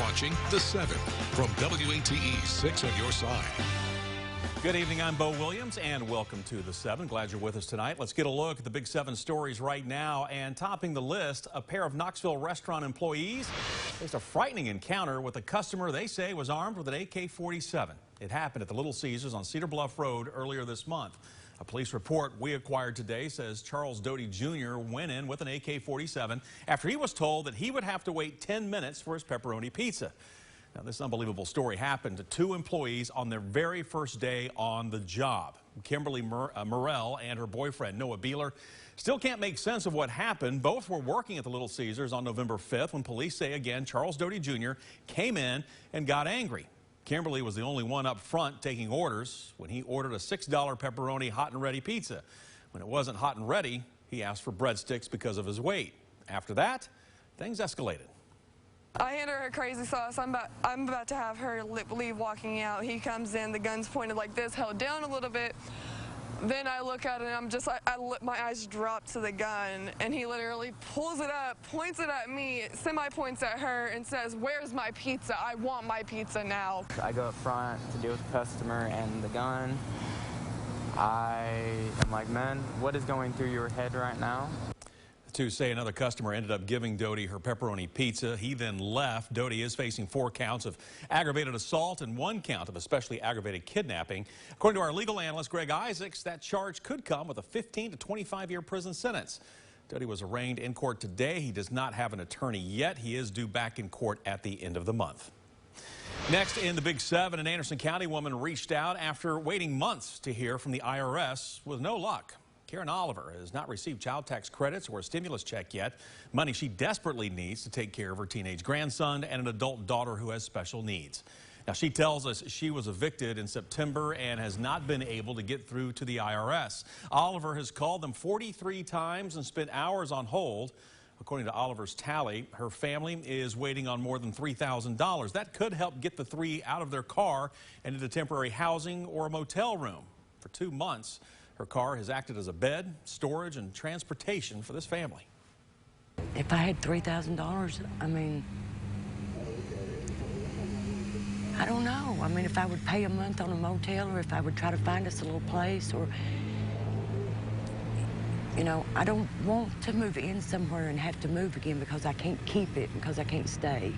watching The 7 from WATE 6 on your side. Good evening, I'm Bo Williams, and welcome to The 7. Glad you're with us tonight. Let's get a look at the Big 7 stories right now. And topping the list, a pair of Knoxville restaurant employees faced a frightening encounter with a customer they say was armed with an AK-47. It happened at the Little Caesars on Cedar Bluff Road earlier this month. A police report we acquired today says Charles Doty Jr. went in with an AK-47 after he was told that he would have to wait 10 minutes for his pepperoni pizza. Now, this unbelievable story happened to two employees on their very first day on the job. Kimberly Morrell and her boyfriend, Noah Beeler, still can't make sense of what happened. Both were working at the Little Caesars on November 5th when police say again Charles Doty Jr. came in and got angry. Kimberly was the only one up front taking orders when he ordered a $6 pepperoni hot and ready pizza. When it wasn't hot and ready, he asked for breadsticks because of his weight. After that, things escalated. I handed her crazy sauce. I'm about to have her leave walking out. He comes in, the gun's pointed like this, held down a little bit. Then I look at it and I'm just like, my eyes drop to the gun, and he literally pulls it up, points it at me, semi-points at her and says, "Where's my pizza? I want my pizza now." I go up front to deal with the customer and the gun. I am like, "Man, what is going through your head right now?" To say another customer ended up giving Doty her pepperoni pizza. He then left. Doty is facing 4 counts of aggravated assault and 1 count of especially aggravated kidnapping. According to our legal analyst, Greg Isaacs, that charge could come with a 15 to 25-year prison sentence. Doty was arraigned in court today. He does not have an attorney yet. He is due back in court at the end of the month. Next in the Big 7, an Anderson County woman reached out after waiting months to hear from the IRS with no luck. Karen Oliver has not received child tax credits or a stimulus check yet, money she desperately needs to take care of her teenage grandson and an adult daughter who has special needs. Now, she tells us she was evicted in September and has not been able to get through to the IRS. Oliver has called them 43 times and spent hours on hold. According to Oliver's tally, her family is waiting on more than $3,000. That could help get the 3 out of their car and into temporary housing or a motel room. For 2 months, her car has acted as a bed, storage, and transportation for this family. If I had $3,000, I mean, I don't know. I mean, if I would pay a month on a motel, or if I would try to find us a little place, or, you know, I don't want to move in somewhere and have to move again because I can't keep it, because I can't stay.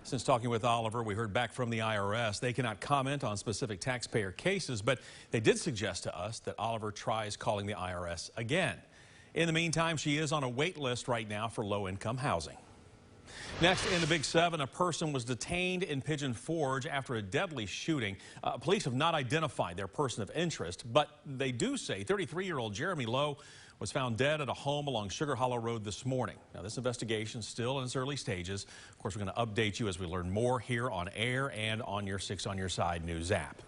Since talking with Oliver, we heard back from the IRS. They cannot comment on specific taxpayer cases, but they did suggest to us that Oliver tries calling the IRS again. In the meantime, she is on a wait list right now for low-income housing. Next in the Big 7, a person was detained in Pigeon Forge after a deadly shooting. Police have not identified their person of interest, but they do say 33-year-old Jeremy Lowe was found dead at a home along Sugar Hollow Road this morning. Now, this investigation is still in its early stages. Of course, we're going to update you as we learn more here on air and on your 6 on Your Side news app.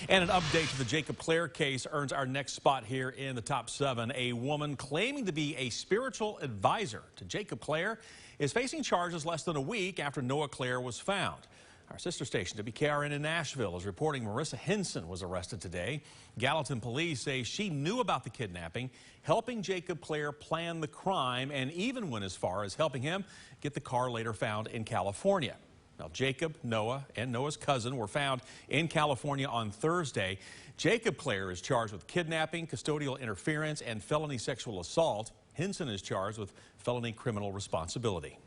And an update to the Jacob Clare case earns our next spot here in the top 7. A woman claiming to be a spiritual advisor to Jacob Clare is facing charges less than a week after Noah Clare was found. Our sister station, WKRN in Nashville, is reporting Marissa Henson was arrested today. Gallatin police say she knew about the kidnapping, helping Jacob Clare plan the crime, and even went as far as helping him get the car later found in California. Now, Jacob, Noah, and Noah's cousin were found in California on Thursday. Jacob Clare is charged with kidnapping, custodial interference, and felony sexual assault. Henson is charged with felony criminal responsibility.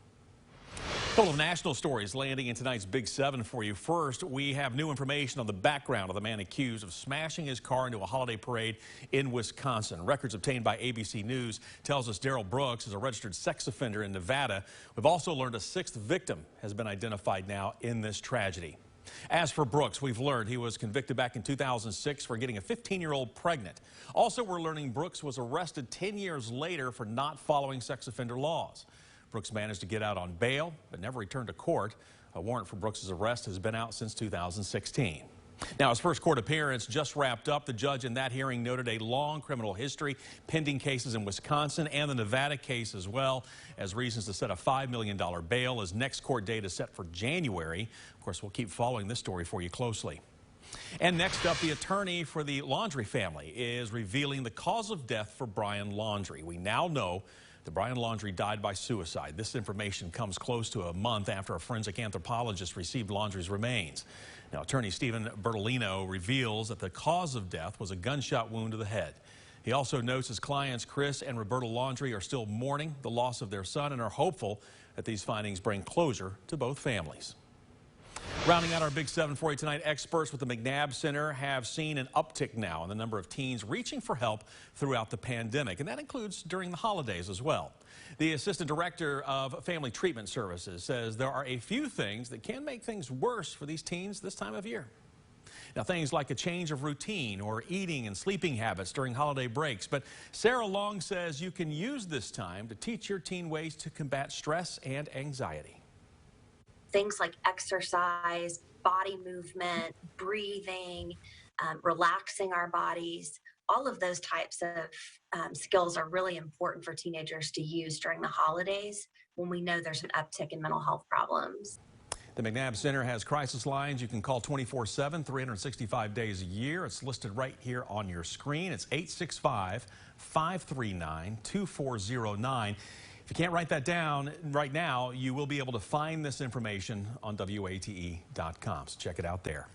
Full of national stories landing in tonight's Big 7 for you. First, we have new information on the background of the man accused of smashing his car into a holiday parade in Wisconsin. Records obtained by ABC News tells us Daryl Brooks is a registered sex offender in Nevada. We've also learned a 6th victim has been identified now in this tragedy. As for Brooks, we've learned he was convicted back in 2006 for getting a 15-year-old pregnant. Also, we're learning Brooks was arrested 10 years later for not following sex offender laws. Brooks managed to get out on bail, but never returned to court. A warrant for Brooks' arrest has been out since 2016. Now, his first court appearance just wrapped up. The judge in that hearing noted a long criminal history, pending cases in Wisconsin and the Nevada case as well, as reasons to set a $5 million bail. His next court date is set for January. Of course, we'll keep following this story for you closely. And next up, the attorney for the Laundrie family is revealing the cause of death for Brian Laundrie. We now know that Brian Laundrie died by suicide. This information comes close to a month after a forensic anthropologist received Laundrie's remains. Now, attorney Stephen Bertolino reveals that the cause of death was a gunshot wound to the head. He also notes his clients Chris and Roberta Laundrie are still mourning the loss of their son and are hopeful that these findings bring closure to both families. Rounding out our Big 7 for you tonight, experts with the McNabb Center have seen an uptick now in the number of teens reaching for help throughout the pandemic, and that includes during the holidays as well. The assistant director of family treatment services says there are a few things that can make things worse for these teens this time of year. Now, things like a change of routine or eating and sleeping habits during holiday breaks. But Sarah Long says you can use this time to teach your teen ways to combat stress and anxiety. Things like exercise, body movement, breathing, relaxing our bodies, all of those types of skills are really important for teenagers to use during the holidays when we know there's an uptick in mental health problems. The McNabb Center has crisis lines you can call 24/7, 365 days a year. It's listed right here on your screen. It's 865-539-2409. If you can't write that down right now, you will be able to find this information on WATE.com. So check it out there.